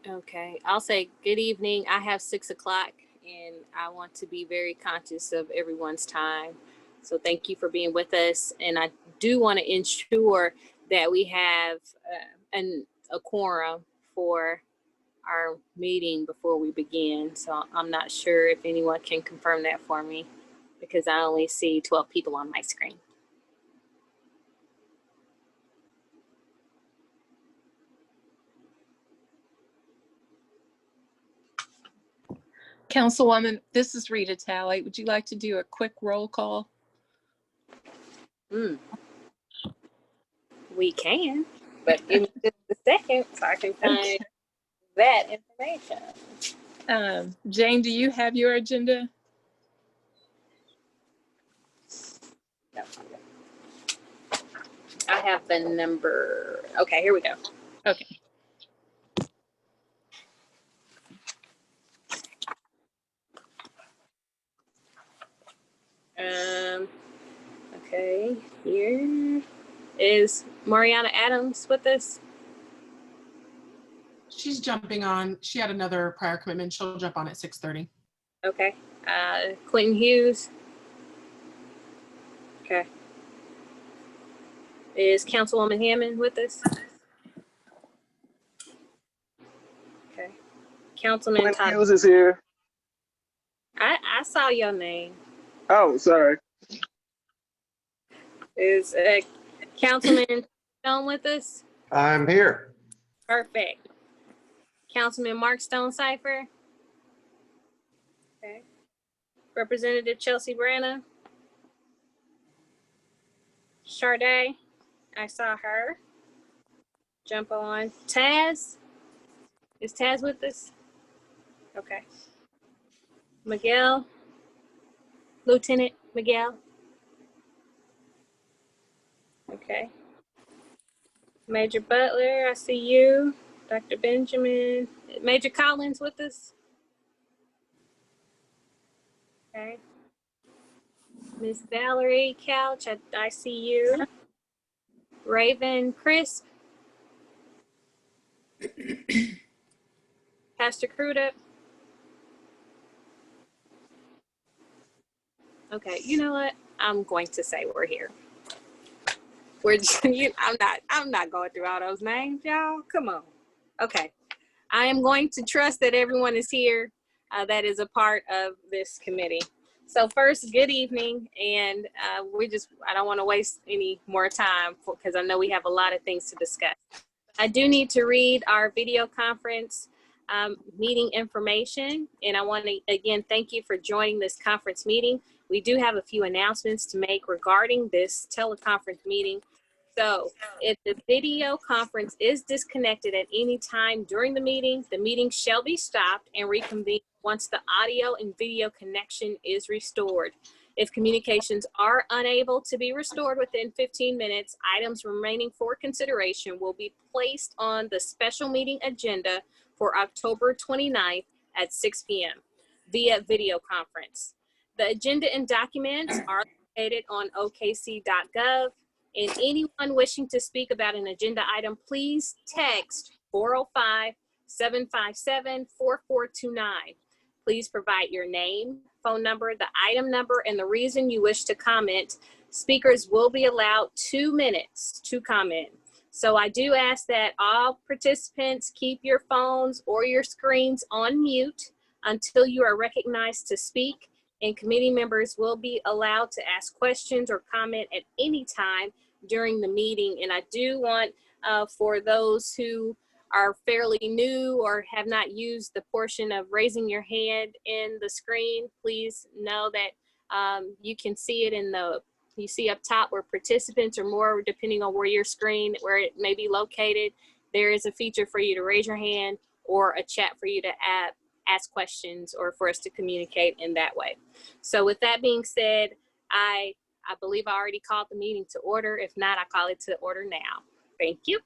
Okay, I'll say good evening. I have 6 o'clock and I want to be very conscious of everyone's time. So thank you for being with us. And I do want to ensure that we have a quorum for our meeting before we begin. So I'm not sure if anyone can confirm that for me because I only see 12 people on my screen. Councilwoman, this is Rita Talley. Would you like to do a quick roll call? We can, but give me just a second so I can find that information. Jane, do you have your agenda? No. I have the number. Okay, here we go. Okay. Okay, here is Mariana Adams with us. She's jumping on. She had another prior commitment. She'll jump on at 6:30. Okay. Clinton Hughes. Okay. Is Councilwoman Hammond with us? Okay. Councilman Todd Hughes is here. I saw your name. Oh, sorry. Is Councilman Stone with us? I'm here. Perfect. Councilman Mark Stone Cipher. Okay. Representative Chelsea Branna. Sade, I saw her. Jump on. Taz. Is Taz with us? Okay. Miguel. Lieutenant Miguel. Okay. Major Butler, I see you. Dr. Benjamin. Major Collins with us? Okay. Miss Valerie Couch, I see you. Raven Crisp. Pastor Crudup. Okay, you know what? I'm going to say we're here. We're just, I'm not going through all those names, y'all. Come on. Okay. I am going to trust that everyone is here that is a part of this committee. So first, good evening, and I don't want to waste any more time because I know we have a lot of things to discuss. I do need to read our video conference meeting information, and I want to again thank you for joining this conference meeting. We do have a few announcements to make regarding this teleconference meeting. So if the video conference is disconnected at any time during the meeting shall be stopped and reconvened once the audio and video connection is restored. If communications are unable to be restored within 15 minutes, items remaining for consideration will be placed on the special meeting agenda for October 29th at 6 p.m. via video conference. The agenda and documents are located on okc.gov. And anyone wishing to speak about an agenda item, please text 405-757-4429. Please provide your name, phone number, the item number, and the reason you wish to comment. Speakers will be allowed 2 minutes to comment. So I do ask that all participants keep your phones or your screens on mute until you are recognized to speak, and committee members will be allowed to ask questions or comment at any time during the meeting. And I do want for those who are fairly new or have not used the portion of raising your hand in the screen, please know that you can see it in you see up top where participants or more, depending on where your screen, where it may be located, there is a feature for you to raise your hand or a chat for you to ask questions or for us to communicate in that way. So with that being said, I believe I already called the meeting to order. If not, I call it to order now. Thank you.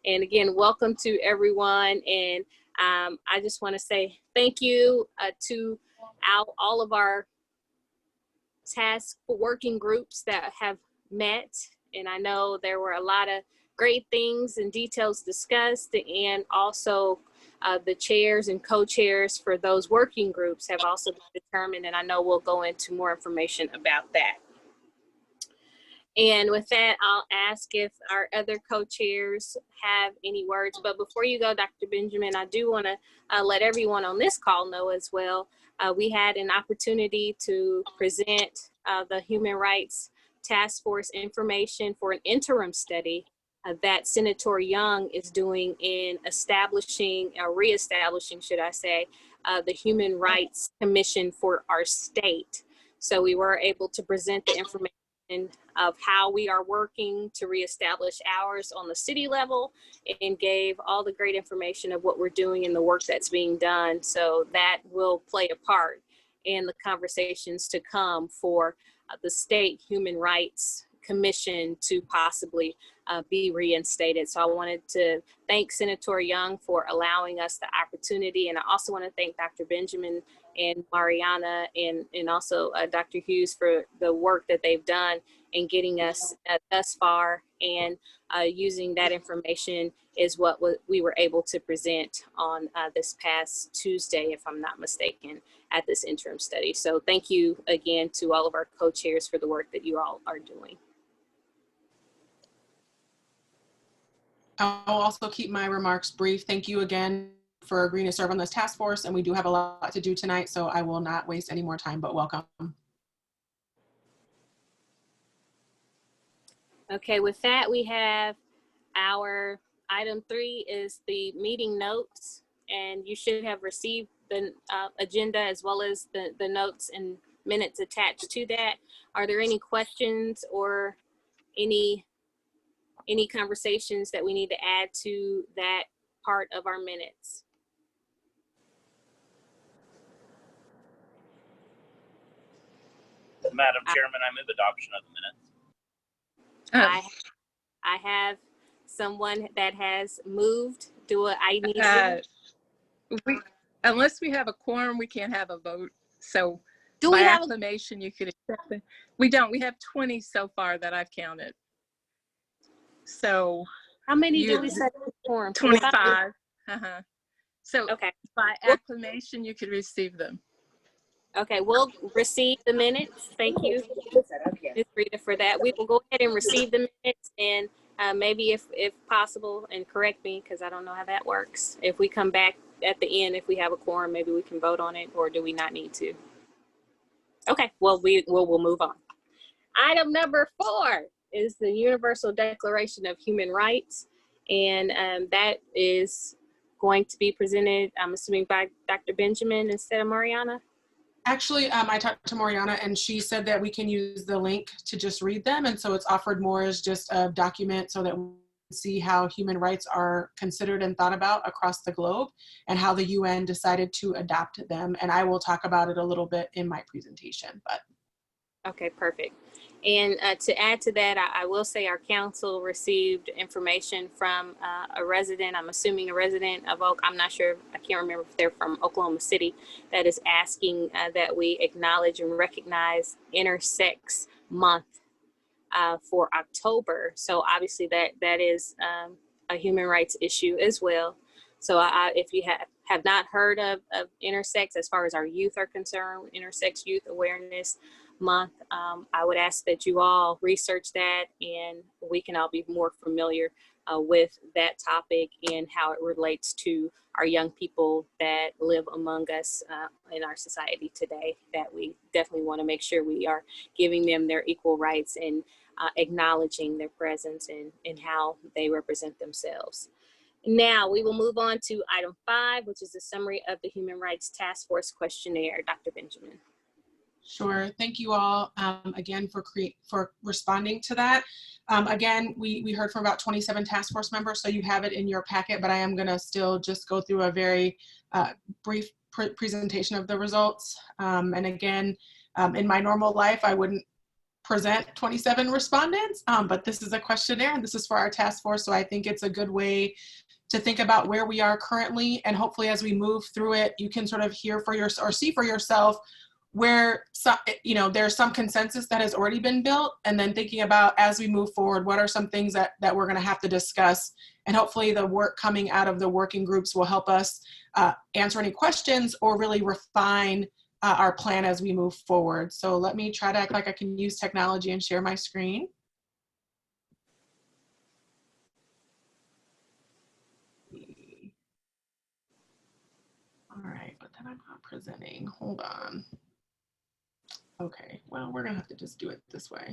And again, welcome to everyone. And I just want to say thank you to all of our task working groups that have met. And I know there were a lot of great things and details discussed, and also The chairs and co-chairs for those working groups have also been determined, and I know we'll go into more information about that. And with that, I'll ask if our other co-chairs have any words. But before you go, Dr. Benjamin, I do want to let everyone on this call know as well. We had an opportunity to present the Human Rights Task Force information for an interim study that Senator Young is doing in establishing, or reestablishing, should I say, the Human Rights Commission for our state. So we were able to present the information of how we are working to reestablish ours on the city level, and gave all the great information of what we're doing and the work that's being done. So that will play a part in the conversations to come for the State Human Rights Commission to possibly be reinstated. So I wanted to thank Senator Young for allowing us the opportunity. And I also want to thank Dr. Benjamin and Mariana and also Dr. Hughes for the work that they've done in getting us thus far, and using that information is what we were able to present on this past Tuesday, if I'm not mistaken, at this interim study. So thank you again to all of our co-chairs for the work that you all are doing. I'll also keep my remarks brief. Thank you again for agreeing to serve on this task force, and we do have a lot to do tonight, so I will not waste any more time, but welcome. Okay, with that, we have our item 3 is the meeting notes, and you should have received the agenda as well as the notes and minutes attached to that. Are there any questions or any conversations that we need to add to that part of our minutes? Madam Chairman, I move adoption of the minutes. I have someone that has moved. Do I need to? Unless we have a quorum, we can't have a vote. So Do by we have acclamation, you could accept it. We don't. We have 20 so far that I've counted. So how many do we set the quorum? 25. So okay, by acclamation, you could receive them. Okay, we'll receive the minutes. Thank you, Ms. Rita, for that. We will go ahead and receive the minutes, and maybe if possible, and correct me because I don't know how that works. If we come back at the end, if we have a quorum, maybe we can vote on it, or do we not need to? Okay, well, we'll move on. Item number 4 is the Universal Declaration of Human Rights, and that is going to be presented, I'm assuming, by Dr. Benjamin instead of Mariana. Actually, I talked to Mariana, and she said that we can use the link to just read them. And so it's offered more as just a document so that we can see how human rights are considered and thought about across the globe, and how the UN decided to adopt them. And I will talk about it a little bit in my presentation. But okay, perfect. And to add to that, I will say our council received information from a resident, I'm assuming a resident of Oak, I'm not sure, I can't remember if they're from Oklahoma City, that is asking that we acknowledge and recognize Intersex Month for October. So obviously that is a human rights issue as well. So if you have not heard of Intersex, as far as our youth are concerned, Intersex Youth Awareness Month, I would ask that you all research that, and we can all be more familiar with that topic and how it relates to our young people that live among us in our society today, that we definitely want to make sure we are giving them their equal rights and acknowledging their presence and how they represent themselves. Now we will move on to item 5, which is a summary of the Human Rights Task Force questionnaire. Dr. Benjamin. sure. Thank you all again for responding to that. Again, we heard from about 27 task force members, so you have it in your packet, but I am going to still just go through a very brief presentation of the results. And again, in my normal life, I wouldn't present 27 respondents, but this is a questionnaire and this is for our task force. So I think it's a good way to think about where we are currently, and hopefully as we move through it, you can sort of hear for yourself or see for yourself where some, there's some consensus that has already been built, and then thinking about as we move forward, what are some things that we're going to have to discuss, and hopefully the work coming out of the working groups will help us answer any questions or really refine our plan as we move forward. So let me try to act like I can use technology and share my screen. All right, but then I'm not presenting. Hold on. Okay, well, we're gonna have to just do it this way.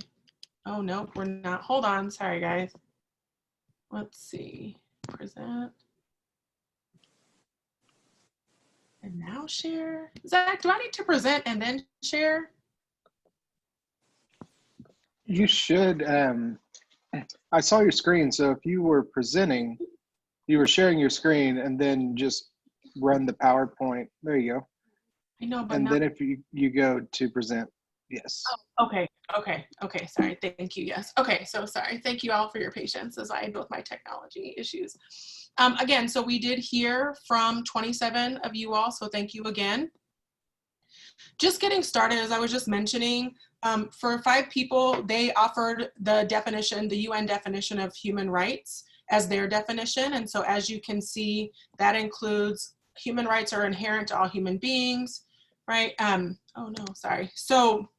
Oh, no, we're not. Hold on, sorry, guys. Let's see, present. And now share. Zach, do I need to present and then share? You should. I saw your screen, so if you were presenting, you were sharing your screen and then just run the PowerPoint. There you go. I know, but And now, then if you go to present, yes. oh, okay, sorry, thank you, yes. Okay, so sorry, thank you all for your patience as I deal with my technology issues. Again, so we did hear from 27 of you all, so thank you again. Just getting started, as I was just mentioning, for 5 people, they offered the definition, the UN definition of human rights as their definition. And so as you can see, that includes human rights are inherent to all human beings, right? Oh no, sorry. So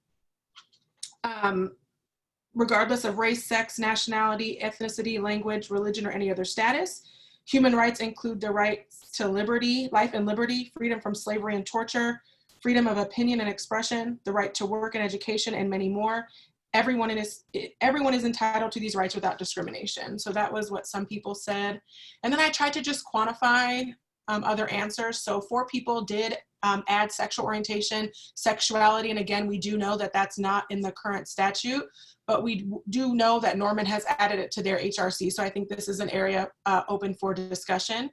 regardless of race, sex, nationality, ethnicity, language, religion, or any other status, human rights include the rights to liberty, life and liberty, freedom from slavery and torture, freedom of opinion and expression, the right to work and education, and many more. Everyone is entitled to these rights without discrimination. So that was what some people said. And then I tried to just quantify other answers. So 4 people did add sexual orientation, sexuality, and again, we do know that that's not in the current statute, but we do know that Norman has added it to their HRC. So I think this is an area open for discussion.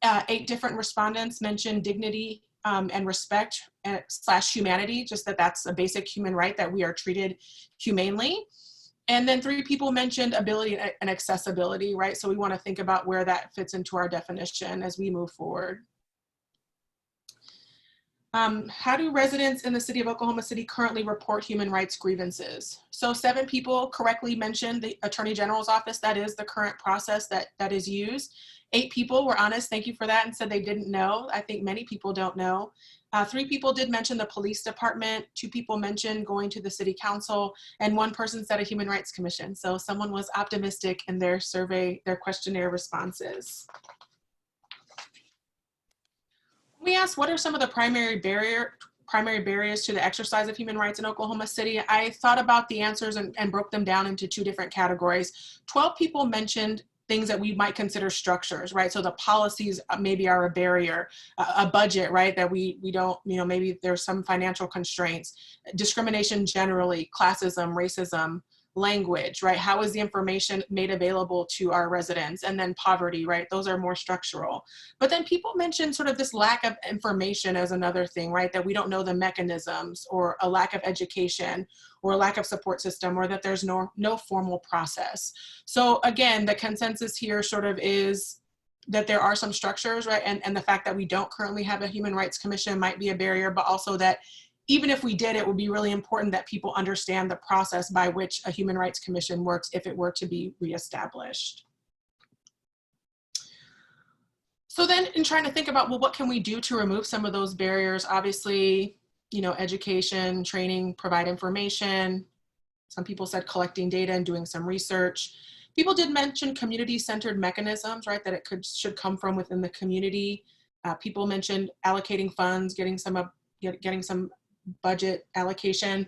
8 different respondents mentioned dignity and respect / humanity, just that's a basic human right that we are treated humanely. And then 3 people mentioned ability and accessibility, right? So we want to think about where that fits into our definition as we move forward. How do residents in the city of Oklahoma City currently report human rights grievances? So 7 people correctly mentioned the Attorney General's office. That is the current process that is used. 8 people were honest, thank you for that, and said they didn't know. I think many people don't know. 3 people did mention the police department. 2 people mentioned going to the city council, and 1 person said a human rights commission. So someone was optimistic in their survey, their questionnaire responses. We asked, what are some of the primary barriers to the exercise of human rights in Oklahoma City? I thought about the answers and broke them down into 2 different categories. 12 people mentioned things that we might consider structures, right? So the policies maybe are a barrier, a budget, right? That we don't, maybe there's some financial constraints, discrimination generally, classism, racism, language, right? How is the information made available to our residents? And then poverty, right? Those are more structural. But then people mention sort of this lack of information as another thing, right? That we don't know the mechanisms, or a lack of education, or a lack of support system, or that there's no formal process. So again, the consensus here sort of is that there are some structures, right? And the fact that we don't currently have a human rights commission might be a barrier, but also that even if we did, it would be really important that people understand the process by which a human rights commission works if it were to be reestablished. So then in trying to think about, well, what can we do to remove some of those barriers? Obviously, education, training, provide information. Some people said collecting data and doing some research. People did mention community-centered mechanisms, right? That it should come from within the community. People mentioned allocating funds, getting some budget allocation.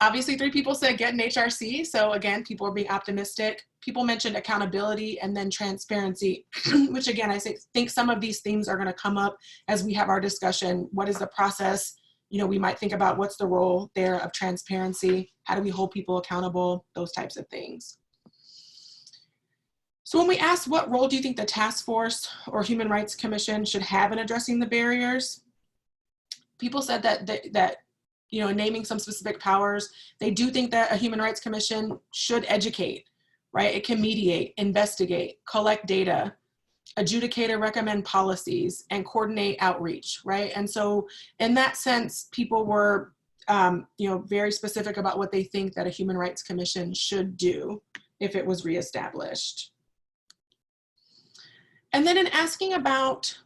Obviously 3 people said get an HRC. So again, people are being optimistic. People mentioned accountability and then transparency, which again, I think some of these themes are going to come up as we have our discussion. What is the process? We might think about what's the role there of transparency? How do we hold people accountable? Those types of things. So when we asked what role do you think the task force or Human Rights Commission should have in addressing the barriers, people said that naming some specific powers, they do think that a Human Rights Commission should educate, right? It can mediate, investigate, collect data, adjudicate or recommend policies, and coordinate outreach, right? And so in that sense, people were you know, very specific about what they think that a Human Rights Commission should do if it was reestablished. And then in asking about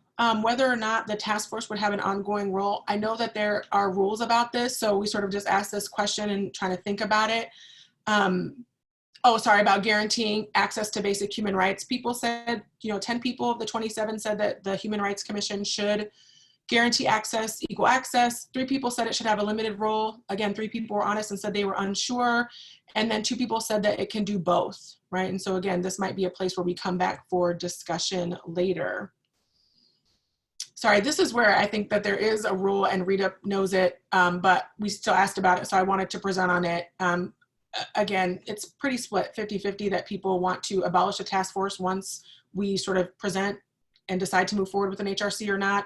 whether or not the task force would have an ongoing role, I know that there are rules about this, so we sort of just asked this question and trying to think about it. Oh, sorry, about guaranteeing access to basic human rights. People said, you know, 10 people of the 27 said that the Human Rights Commission should guarantee access, equal access. 3 people said it should have a limited role. Again, 3 people were honest and said they were unsure. And then 2 people said that it can do both, right? And so again, this might be a place where we come back for discussion later. Sorry, this is where I think that there is a rule and Rita knows it, but we still asked about it, so I wanted to present on it. Again, it's pretty split, 50-50, that people want to abolish the task force once we sort of present and decide to move forward with an HRC or not.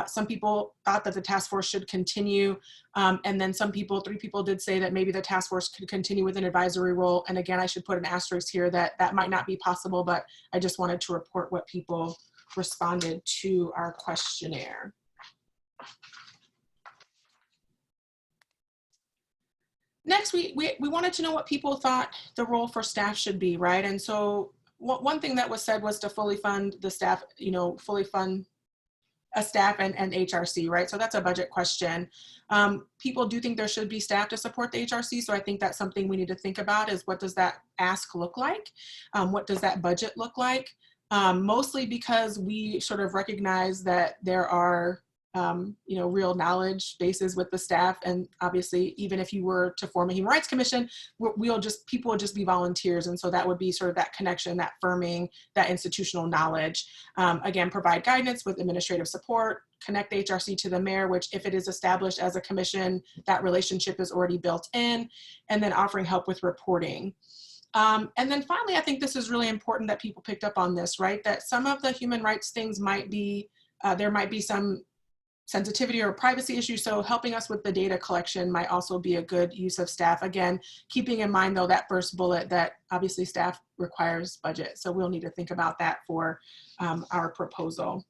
Some people thought that the task force should continue. And then some people, 3 people did say that maybe the task force could continue with an advisory role. And again, I should put an asterisk here that that might not be possible, but I just wanted to report what people responded to our questionnaire. Next, we wanted to know what people thought the role for staff should be, right? And so one thing that was said was to fully fund the staff, you know, fully fund a staff and HRC, right? So that's a budget question. People do think there should be staff to support the HRC. So I think that's something we need to think about is what does that ask look like? What does that budget look like? Mostly because we sort of recognize that there are you know, real knowledge bases with the staff. And obviously, even if you were to form a Human Rights Commission, people will just be volunteers. And so that would be sort of that connection, that firming, that institutional knowledge. Again, provide guidance with administrative support, connect the HRC to the mayor, which if it is established as a commission, that relationship is already built in, and then offering help with reporting. And then finally, I think this is really important that people picked up on this, right? That some of the human rights things might be, there might be some sensitivity or privacy issues. So helping us with the data collection might also be a good use of staff. Again, keeping in mind though, that first bullet that obviously staff requires budget. So we'll need to think about that for our proposal.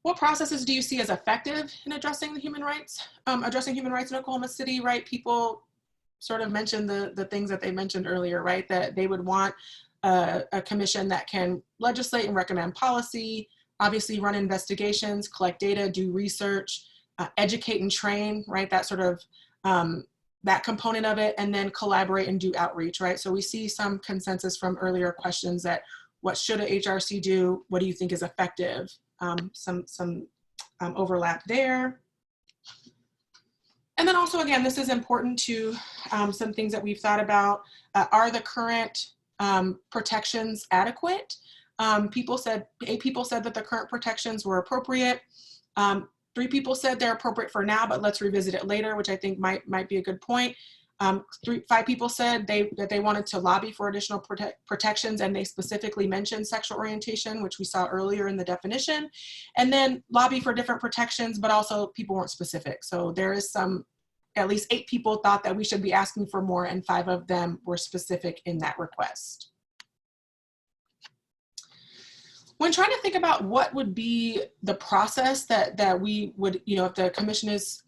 What processes do you see as effective in addressing the human rights? Addressing human rights in Oklahoma City, right? People sort of mentioned the things that they mentioned earlier, right? That they would want a commission that can legislate and recommend policy, obviously run investigations, collect data, do research, educate and train, right? That sort of, that component of it, and then collaborate and do outreach, right? So we see some consensus from earlier questions that what should a HRC do? What do you think is effective? Some overlap there. And then also, again, this is important to some things that we've thought about. Are the current protections adequate? 8 people said that the current protections were appropriate. 3 people said they're appropriate for now, but let's revisit it later, which I think might be a good point. 5 people said that they wanted to lobby for additional protections, and they specifically mentioned sexual orientation, which we saw earlier in the definition. And then lobby for different protections, but also people weren't specific. So there is at least 8 people thought that we should be asking for more, and 5 of them were specific in that request. When trying to think about what would be the process that we would, you know, if the commission is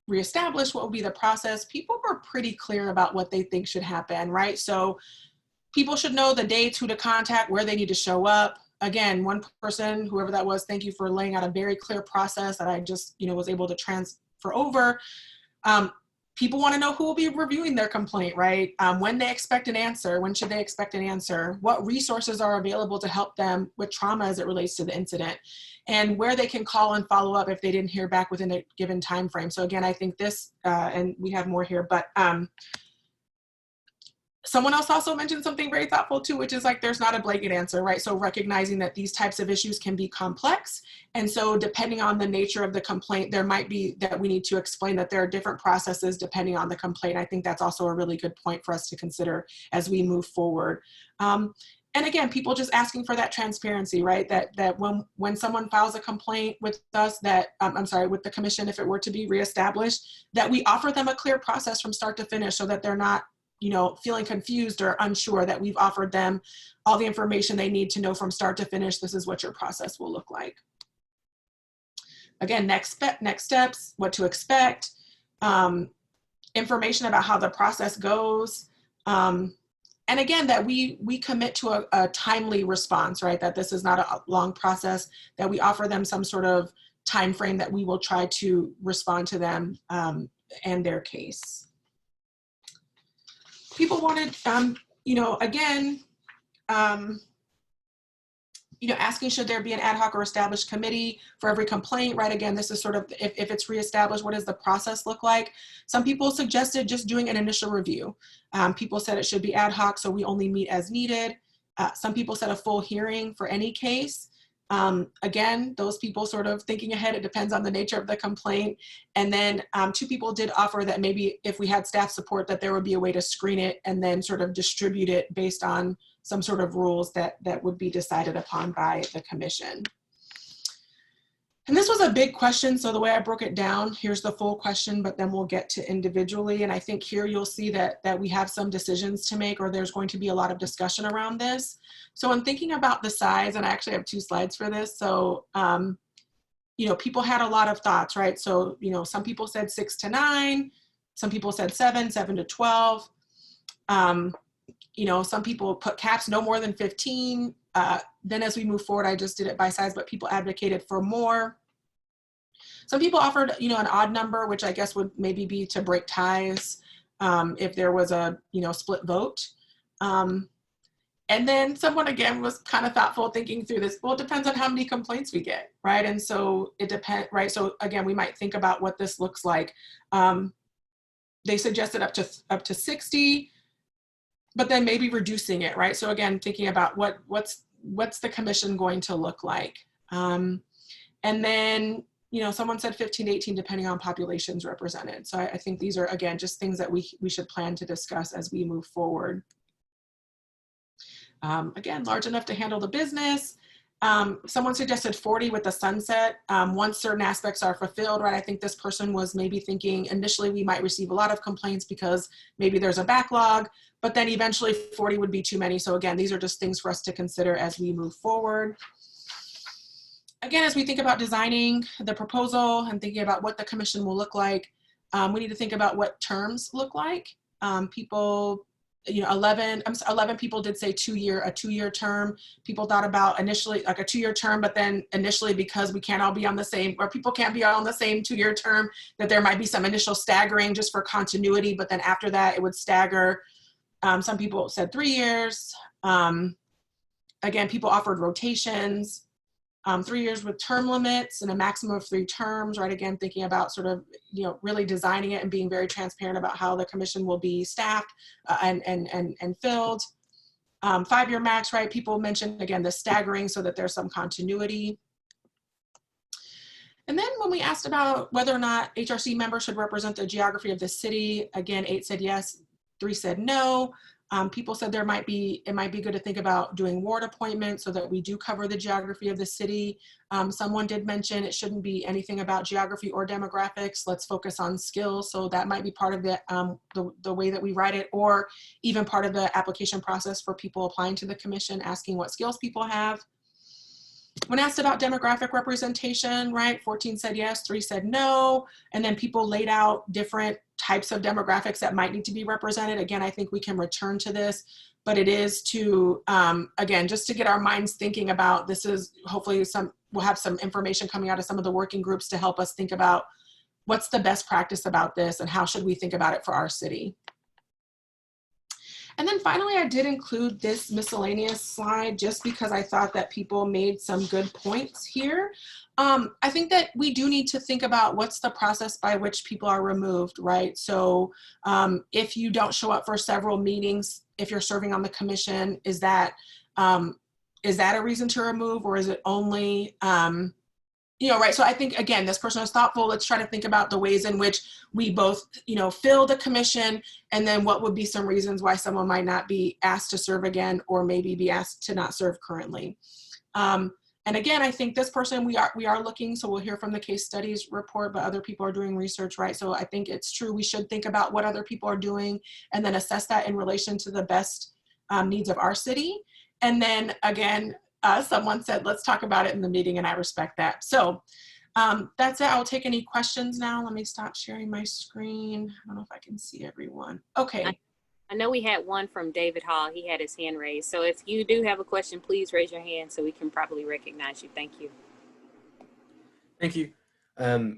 reestablished, what would be the process? People were pretty clear about what they think should happen, right? So people should know the dates, who to contact, where they need to show up. Again, one person, whoever that was, thank you for laying out a very clear process that I just, you know, was able to transfer over. People want to know who will be reviewing their complaint, right? When they expect an answer, when should they expect an answer? What resources are available to help them with trauma as it relates to the incident? And where they can call and follow up if they didn't hear back within a given time frame. So again, I think this, and we have more here, but someone else also mentioned something very thoughtful too, which is like, there's not a blanket answer, right? So recognizing that these types of issues can be complex. And so depending on the nature of the complaint, there might be that we need to explain that there are different processes depending on the complaint. I think that's also a really good point for us to consider as we move forward. And again, people just asking for that transparency, right? That when someone files a complaint with us, that, with the commission, if it were to be reestablished, that we offer them a clear process from start to finish so that they're not, you know, feeling confused or unsure, that we've offered them all the information they need to know from start to finish, this is what your process will look like. Again, next steps, what to expect, information about how the process goes. And again, that we commit to a timely response, right? That this is not a long process, that we offer them some sort of time frame that we will try to respond to them and their case. People wanted, again, asking should there be an ad hoc or established committee for every complaint, right? Again, this is sort of, if it's reestablished, what does the process look like? Some people suggested just doing an initial review. People said it should be ad hoc, so we only meet as needed. Some people said a full hearing for any case. Again, those people sort of thinking ahead, it depends on the nature of the complaint. And then 2 people did offer that maybe if we had staff support, that there would be a way to screen it and then sort of distribute it based on some sort of rules that would be decided upon by the commission. And this was a big question, so the way I broke it down, here's the full question, but then we'll get to individually. And I think here you'll see that we have some decisions to make, or there's going to be a lot of discussion around this. So in thinking about the size, and I actually have 2 slides for this, so people had a lot of thoughts, right? So some people said 6 to 9, some people said 7 to 12. Some people put caps no more than 15. Then as we move forward, I just did it by size, but people advocated for more. Some people offered, an odd number, which I guess would maybe be to break ties if there was a, split vote. And then someone again was kind of thoughtful thinking through this. Well, it depends on how many complaints we get, right? And so it depends, right? So again, we might think about what this looks like. They suggested up to 60. But then maybe reducing it, right? So again, thinking about what's the commission going to look like? And then, someone said 15 to 18, depending on populations represented. So I think these are, again, just things that we should plan to discuss as we move forward. Again, large enough to handle the business. Someone suggested 40 with the sunset. Once certain aspects are fulfilled, right? I think this person was maybe thinking initially we might receive a lot of complaints because maybe there's a backlog, but then eventually 40 would be too many. So again, these are just things for us to consider as we move forward. Again, as we think about designing the proposal and thinking about what the commission will look like, we need to think about what terms look like. People, 11 people did say a 2-year term. People thought about initially like a 2-year term, but then initially because we can't all be on the same, or people can't be on the same 2-year term, that there might be some initial staggering just for continuity, but then after that it would stagger. Some people said 3 years. Again, people offered rotations. 3 years with term limits and a maximum of 3 terms, right? Again, thinking about sort of, really designing it and being very transparent about how the commission will be staffed and filled. 5-year max, right? People mentioned, again, the staggering so that there's some continuity. And then when we asked about whether or not HRC members should represent the geography of the city, again, 8 said yes, 3 said no. People said it might be good to think about doing ward appointments so that we do cover the geography of the city. Someone did mention it shouldn't be anything about geography or demographics. Let's focus on skills. So that might be part of the way that we write it, or even part of the application process for people applying to the commission, asking what skills people have. When asked about demographic representation, right, 14 said yes, 3 said no, and then people laid out different types of demographics that might need to be represented. Again, I think we can return to this, but it is to, again, just to get our minds thinking about, this is hopefully we'll have some information coming out of some of the working groups to help us think about what's the best practice about this and how should we think about it for our city. And then finally, I did include this miscellaneous slide just because I thought that people made some good points here. I think that we do need to think about what's the process by which people are removed, right? So if you don't show up for several meetings, if you're serving on the commission, is that a reason to remove, or is it only, right? So I think, again, this person was thoughtful. Let's try to think about the ways in which we both, fill the commission, and then what would be some reasons why someone might not be asked to serve again, or maybe be asked to not serve currently. And again, I think this person, we are looking, so we'll hear from the case studies report, but other people are doing research, right? So I think it's true. We should think about what other people are doing and then assess that in relation to the best needs of our city. And then again, someone said, let's talk about it in the meeting, and I respect that. So That's it. I'll take any questions now. Let me stop sharing my screen. I don't know if I can see everyone. Okay. I know we had one from David Hall. He had his hand raised. So if you do have a question, please raise your hand so we can properly recognize you. Thank you. Thank you.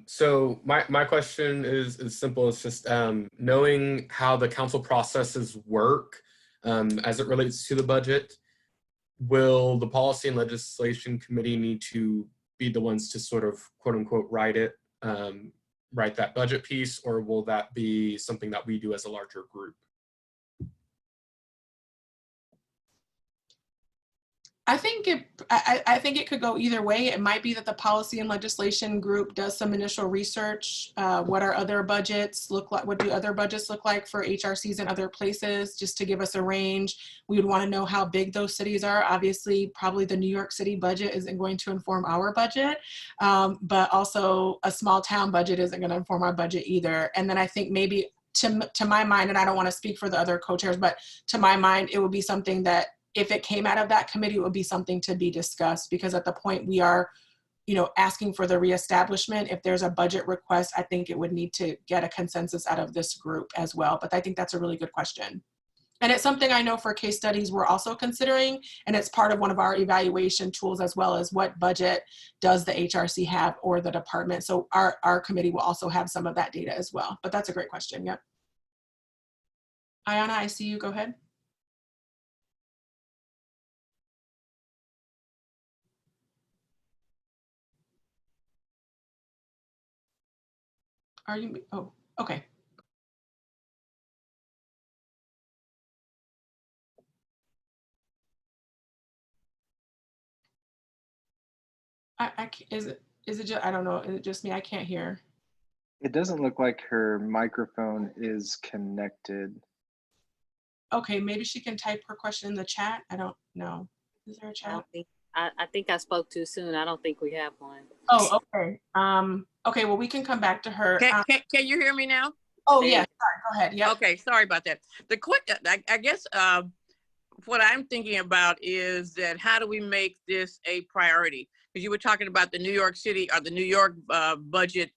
So my question is simple. It's just knowing how the council processes work as it relates to the budget. Will the Policy and Legislation Committee need to be the ones to sort of quote unquote write that budget piece, or will that be something that we do as a larger group? I think it could go either way. It might be that the Policy and Legislation group does some initial research. What are other budgets look like? What do other budgets look like for HRCs in other places, just to give us a range? We would want to know how big those cities are. Obviously, probably the New York City budget isn't going to inform our budget, but also a small town budget isn't going to inform our budget either. And then I think maybe to my mind, and I don't want to speak for the other co-chairs, but to my mind, it would be something that if it came out of that committee, it would be something to be discussed, because at the point we are, asking for the reestablishment, if there's a budget request, I think it would need to get a consensus out of this group as well. But I think that's a really good question. And it's something I know for case studies we're also considering, and it's part of one of our evaluation tools, as well as what budget does the HRC have or the department. So our committee will also have some of that data as well. But that's a great question. Yep. Ayana, I see you. Go ahead. Are you? Oh, okay. Is it just, I don't know. Is it just me? I can't hear. It doesn't look like her microphone is connected. Okay, maybe she can type her question in the chat. I don't know. Is there a chat? I think I spoke too soon. I don't think we have one. Oh, okay. Okay, well, we can come back to her. Can you hear me now? Oh, yeah. Sorry, go ahead. Yeah. Okay, sorry about that. The quick, I guess what I'm thinking about is that how do we make this a priority? Because you were talking about the New York City or the New York budget.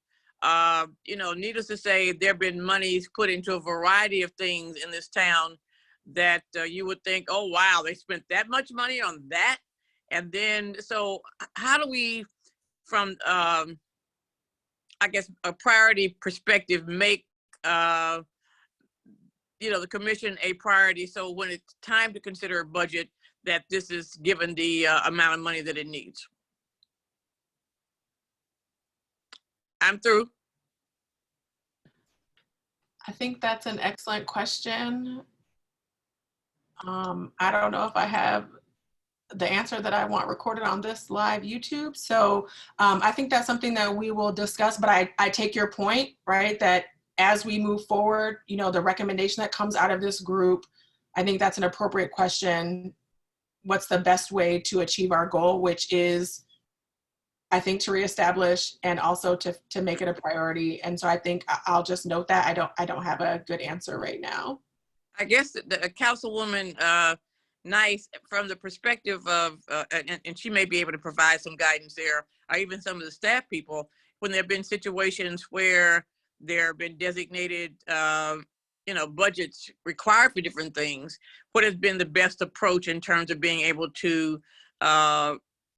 Needless to say, there have been monies put into a variety of things in this town that you would think, oh, wow, they spent that much money on that. And then, so how do we, from, I guess, a priority perspective, make, the commission a priority, so when it's time to consider a budget, that this is given the amount of money that it needs? I'm through. I think that's an excellent question. I don't know if I have the answer that I want recorded on this live YouTube. So I think that's something that we will discuss, but I take your point, right? That as we move forward, the recommendation that comes out of this group, I think that's an appropriate question. What's the best way to achieve our goal, which is, I think, to reestablish and also to make it a priority. And so I think I'll just note that I don't have a good answer right now. I guess the Councilwoman Nice, from the perspective of, and she may be able to provide some guidance there, or even some of the staff people, when there have been situations where there have been designated, budgets required for different things, what has been the best approach in terms of being able to,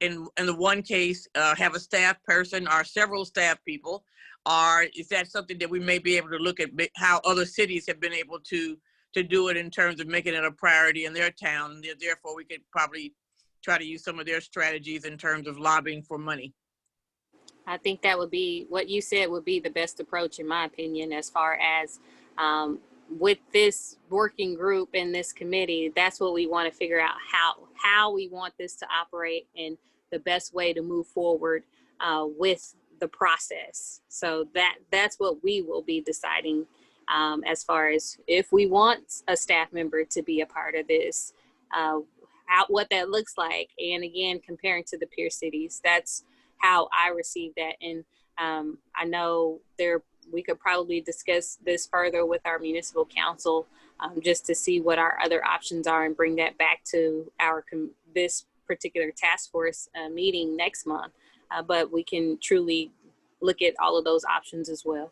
in the one case, have a staff person or several staff people, or is that something that we may be able to look at how other cities have been able to do it in terms of making it a priority in their town? Therefore, we could probably try to use some of their strategies in terms of lobbying for money. I think that would be, what you said would be the best approach, in my opinion, as far as with this working group and this committee. That's what we want to figure out, how we want this to operate and the best way to move forward with the process. So that's what we will be deciding as far as if we want a staff member to be a part of this, what that looks like. And again, comparing to the peer cities, that's how I receive that. And I know we could probably discuss this further with our municipal council just to see what our other options are and bring that back to this particular task force meeting next month. But we can truly look at all of those options as well.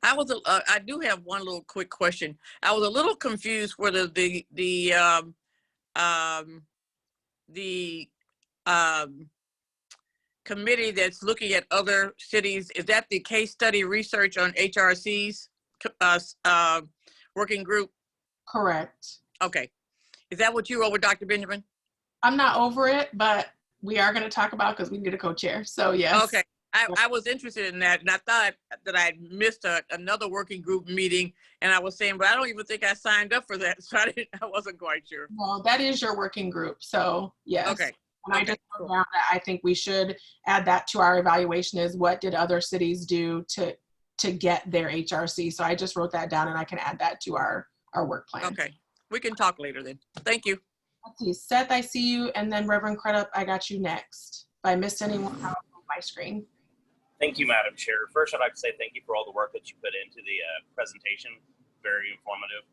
I do have one little quick question. I was a little confused whether the committee that's looking at other cities, is that the case study research on HRC's working group? Correct. Okay. Is that what you over, Dr. Benjamin? I'm not over it, but we are going to talk about because we need a co-chair. So yes. Okay. I was interested in that, and I thought that I missed another working group meeting, and I was saying, but I don't even think I signed up for that, so I wasn't quite sure. Well, that is your working group, so yes. Okay. And I just wrote down that I think we should add that to our evaluation is what did other cities do to get their HRC. So I just wrote that down, and I can add that to our work plan. Okay. We can talk later then. Thank you. Let's see, Seth, I see you, and then Reverend Crudup, I got you next. If I missed anyone, I'll move my screen. Thank you, Madam Chair. First, I'd like to say thank you for all the work that you put into the presentation. Very informative.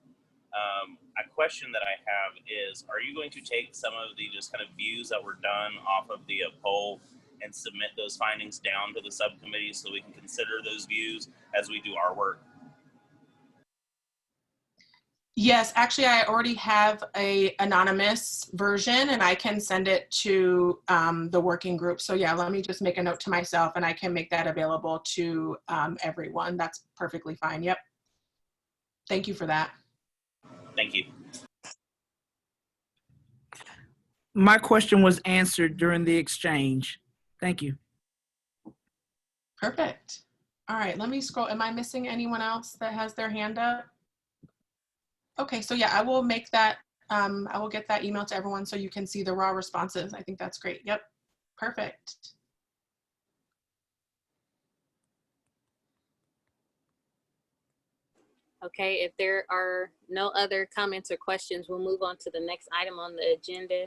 A question that I have is, are you going to take some of the just kind of views that were done off of the poll and submit those findings down to the subcommittee so we can consider those views as we do our work? Yes, actually, I already have a anonymous version, and I can send it to the working group. So yeah, let me just make a note to myself, and I can make that available to everyone. That's perfectly fine. Yep. Thank you for that. Thank you. My question was answered during the exchange. Thank you. Perfect. All right, let me scroll. Am I missing anyone else that has their hand up? Okay, so yeah, I will make that, I will get that email to everyone so you can see the raw responses. I think that's great. Yep, perfect. Okay, if there are no other comments or questions, we'll move on to the next item on the agenda.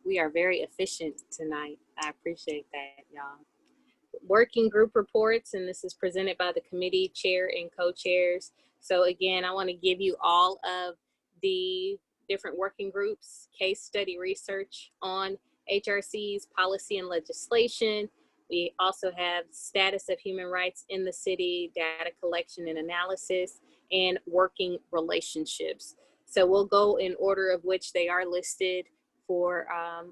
We are very efficient tonight. I appreciate that, y'all. Working group reports, and this is presented by the committee chair and co-chairs. So again, I want to give you all of the different working groups, case study research on HRC's policy and legislation. We also have status of human rights in the city, data collection and analysis, and working relationships. So we'll go in order of which they are listed for,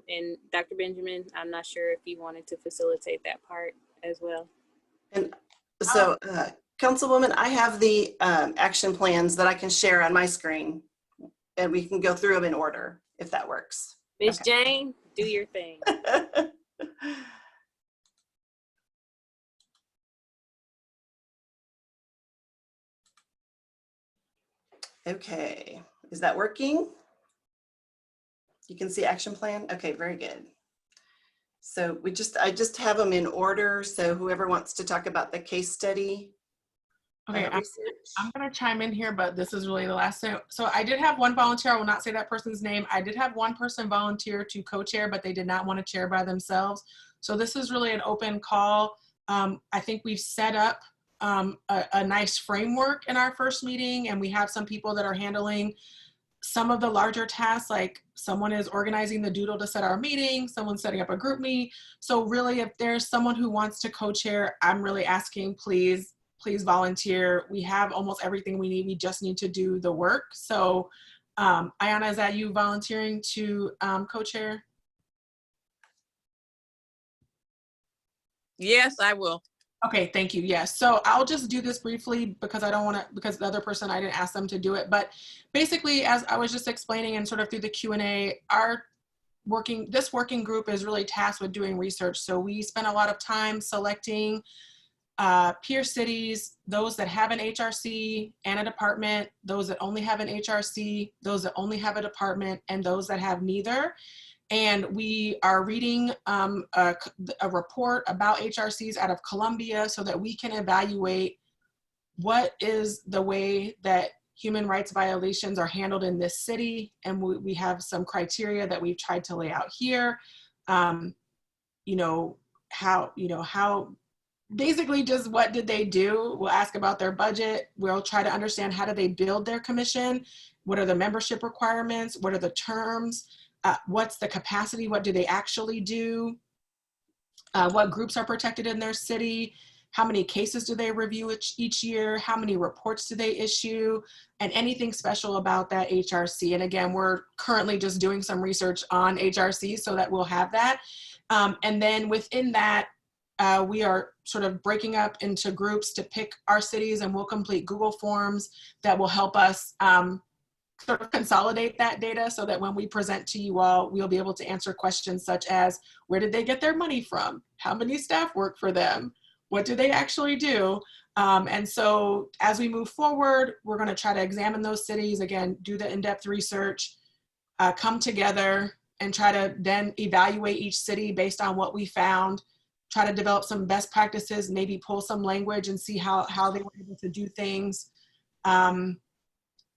and Dr. Benjamin, I'm not sure if you wanted to facilitate that part as well. And so, Councilwoman, I have the action plans that I can share on my screen, and we can go through them in order, if that works. Ms. Okay. Jane, do your thing. Okay, is that working? You can see action plan? Okay, very good. So I just have them in order. So whoever wants to talk about the case study. Okay, I'm gonna chime in here, but this is really the last thing. So I did have one volunteer, I will not say that person's name. I did have one person volunteer to co-chair, but they did not want to chair by themselves. So this is really an open call. I think we've set up a nice framework in our first meeting, and we have some people that are handling some of the larger tasks, like someone is organizing the doodle to set our meeting, someone's setting up a group meet. So really, if there's someone who wants to co-chair, I'm really asking, please volunteer. We have almost everything we need. We just need to do the work. So Ayana, is that you volunteering to co-chair? Yes, I will. Okay, thank you. Yes, so I'll just do this briefly because I don't want to, because the other person, I didn't ask them to do it. But basically, as I was just explaining and sort of through the Q&A, this working group is really tasked with doing research. So we spent a lot of time selecting peer cities, those that have an HRC and a department, those that only have an HRC, those that only have a department, and those that have neither. And we are reading a report about HRCs out of Columbia so that we can evaluate what is the way that human rights violations are handled in this city. And we have some criteria that we've tried to lay out here. How basically just what did they do? We'll ask about their budget. We'll try to understand how do they build their commission? What are the membership requirements? What are the terms? What's the capacity? What do they actually do? What groups are protected in their city? how many cases do they review each year, how many reports do they issue, and anything special about that HRC. And again, we're currently just doing some research on HRC so that we'll have that. And then within that, we are sort of breaking up into groups to pick our cities, and we'll complete Google Forms that will help us sort of consolidate that data so that when we present to you all, we'll be able to answer questions such as, where did they get their money from? How many staff work for them? What do they actually do? And so as we move forward, we're going to try to examine those cities, again, do the in-depth research, come together and try to then evaluate each city based on what we found, try to develop some best practices, maybe pull some language and see how they were able to do things.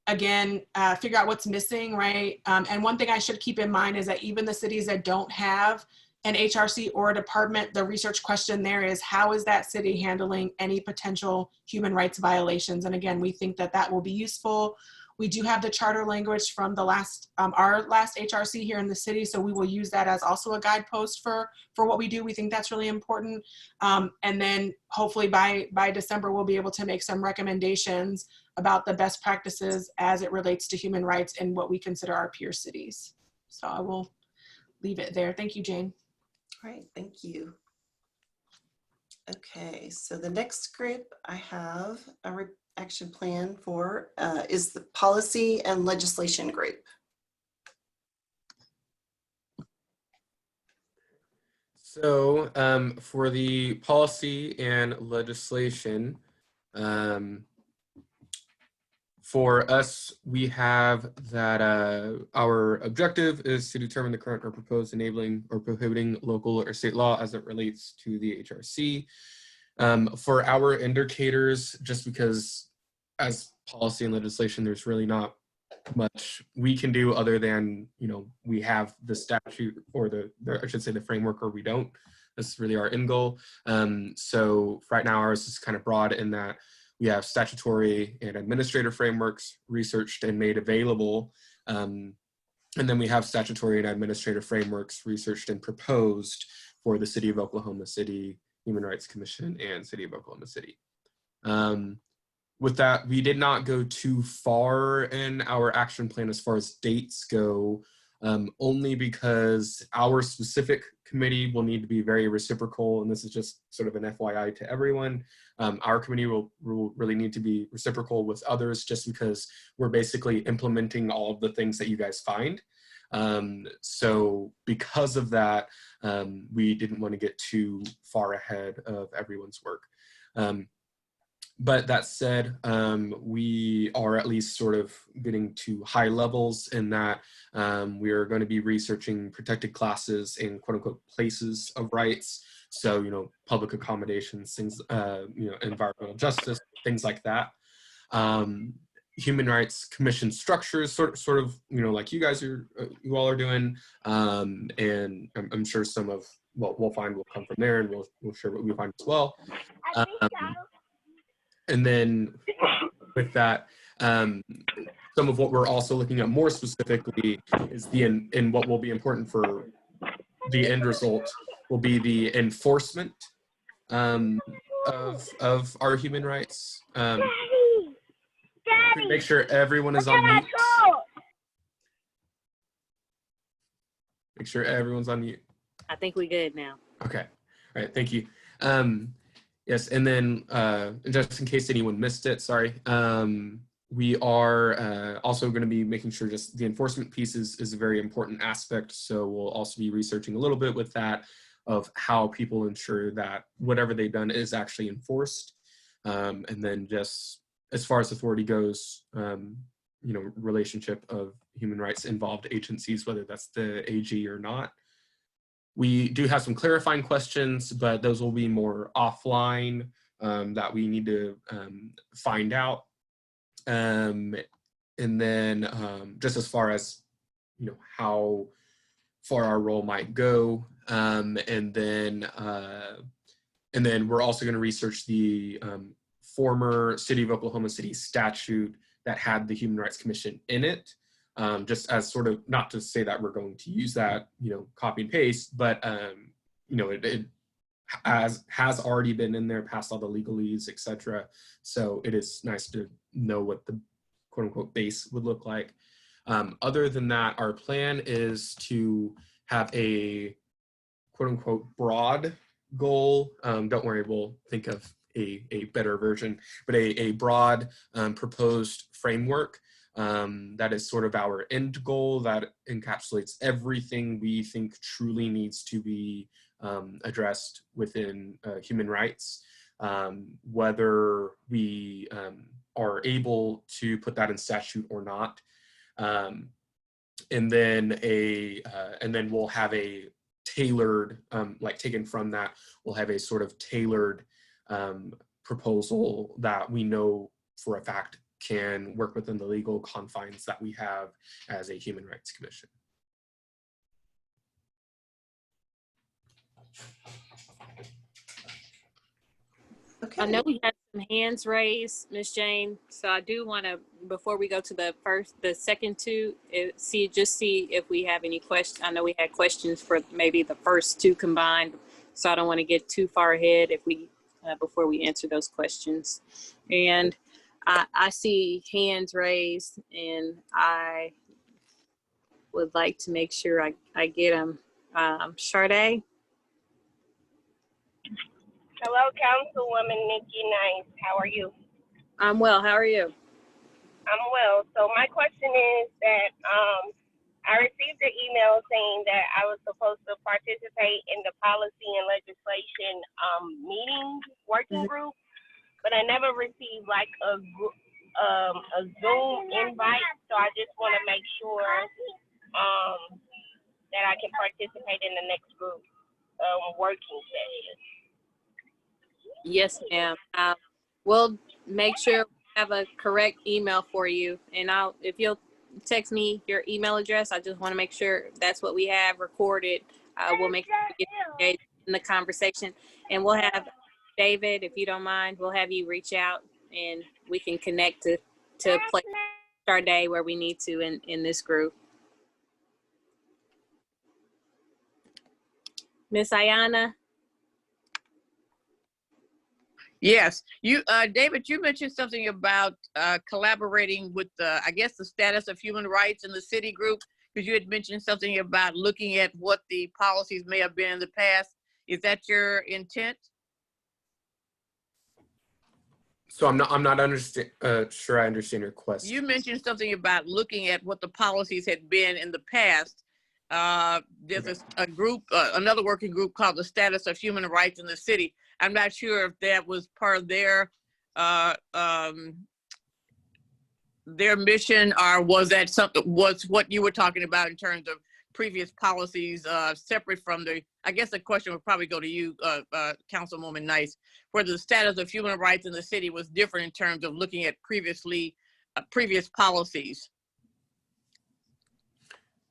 Again, figure out what's missing, right? And one thing I should keep in mind is that even the cities that don't have an HRC or a department, the research question there is, how is that city handling any potential human rights violations? And again, we think that that will be useful. We do have the charter language from the last, our last HRC here in the city, so we will use that as also a guidepost for what we do. We think that's really important. And then hopefully by December, we'll be able to make some recommendations about the best practices as it relates to human rights in what we consider our peer cities. So I will leave it there. Thank you, Jane. All right, thank you. Okay, so the next group I have a action plan for is the policy and legislation group. So for the policy and legislation, for us, we have that our objective is to determine the current or proposed enabling or prohibiting local or state law as it relates to the HRC. For our indicators, just because as policy and legislation, there's really not much we can do other than, we have the statute or I should say the framework, or we don't. That's really our end goal. So right now ours is kind of broad in that we have statutory and administrative frameworks researched and made available. And then we have statutory and administrative frameworks researched and proposed for the City of Oklahoma City, Human Rights Commission, and City of Oklahoma City. With that, we did not go too far in our action plan as far as dates go, only because our specific committee will need to be very reciprocal, and this is just sort of an FYI to everyone. Our committee will really need to be reciprocal with others, just because we're basically implementing all of the things that you guys find. So because of that, we didn't want to get too far ahead of everyone's work. But that said, we are at least sort of getting to high levels in that we are going to be researching protected classes and quote unquote places of rights. So, public accommodations, things, environmental justice, things like that. Human Rights Commission structures, sort of, like you guys you all are doing. And I'm sure some of what we'll find will come from there, and we'll share what we find as well. And then with that, some of what we're also looking at more specifically is and what will be important for the end result will be the enforcement of our human rights. Make sure everyone is on mute. Make sure everyone's on mute. I think we good now. Okay. All right. Thank you. Yes, and then just in case anyone missed it, sorry, we are also going to be making sure just the enforcement piece is a very important aspect. So we'll also be researching a little bit with that of how people ensure that whatever they've done is actually enforced. And then just as far as authority goes, relationship of human rights involved agencies, whether that's the AG or not. We do have some clarifying questions, but those will be more offline that we need to find out. And then just as far as, how far our role might go. And then we're also going to research the former City of Oklahoma City statute that had the Human Rights Commission in it. Just as sort of, not to say that we're going to use that, copy and paste, but, it has already been in there, passed all the legalese, etc. So it is nice to know what the quote unquote base would look like. Other than that, our plan is to have a quote unquote broad goal. Don't worry, we'll think of a better version, but a broad proposed framework that is sort of our end goal that encapsulates everything we think truly needs to be addressed within human rights, whether we are able to put that in statute or not. And then we'll have a tailored, like taken from that, we'll have a sort of tailored proposal that we know for a fact can work within the legal confines that we have as a Human Rights Commission. Okay. I know we had some hands raised, Ms. Jane, so I do want to, before we go to the second two, see if we have any questions. I know we had questions for maybe the first two combined, so I don't want to get too far ahead before we answer those questions. And I see hands raised, and I would like to make sure I get them. Sade? Hello, Councilwoman Nikki Nice. How are you? I'm well. How are you? I'm well. So my question is that I received an email saying that I was supposed to participate in the policy and legislation meeting working group, but I never received like a Zoom invite. So I just want to make sure that I can participate in the next group working session. Yes, ma'am. We'll make sure we have a correct email for you. And if you'll text me your email address, I just want to make sure that's what we have recorded. We'll make sure we get engaged in the conversation. And we'll have David, if you don't mind, we'll have you reach out and we can connect to play our day where we need to in this group. Miss Ayana? Yes, David, you mentioned something about collaborating with I guess the status of human rights in the city group, because you had mentioned something about looking at what the policies may have been in the past. Is that your intent? So I'm not sure I understand your question. You mentioned something about looking at what the policies had been in the past. There's a group, another working group called the Status of Human Rights in the City. I'm not sure if that was part of their mission, or was that was what you were talking about in terms of previous policies separate from I guess the question would probably go to you, Councilwoman Nice, whether the status of human rights in the city was different in terms of looking at previous policies.